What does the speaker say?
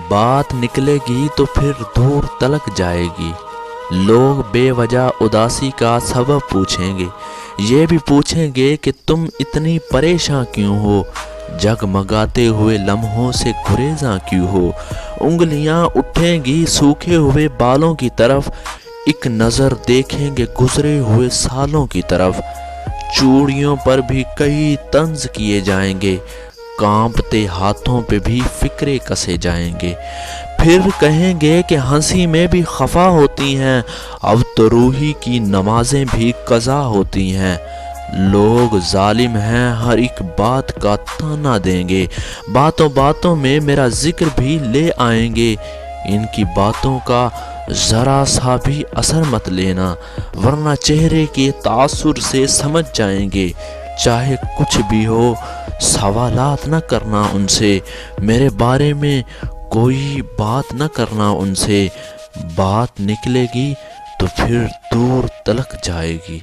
بات نکلے گی تو پھر دور تلک جائے گی۔ لوگ بے وجہ اداسی کا سبب پوچھیں گے، یہ بھی پوچھیں گے کہ تم اتنی پریشاں کیوں ہو، جگمگاتے ہوئے لمحوں سے گریزاں کیوں ہو۔ انگلیاں اٹھیں گی سوکھے ہوئے بالوں کی طرف، ایک نظر دیکھیں گے گزرے ہوئے سالوں کی طرف۔ چوڑیوں پر بھی کئی طنز کیے جائیں گے، کانپتے ہاتھوں پہ بھی فکرے کسے جائیں گے۔ پھر کہیں گے کہ ہنسی میں بھی خفا ہوتی ہیں، اب تو روحی کی نمازیں بھی قضا ہوتی ہیں۔ لوگ ظالم ہیں، ہر ایک بات کا تانا دیں گے، باتوں باتوں میں میرا ذکر بھی لے آئیں گے۔ ان کی باتوں کا ذرا سا بھی اثر مت لینا، ورنہ چہرے کے تاثر سے سمجھ جائیں گے۔ چاہے کچھ بھی ہو، سوالات نہ کرنا ان سے، میرے بارے میں کوئی بات نہ کرنا ان سے۔ بات نکلے گی تو پھر دور تلک جائے گی۔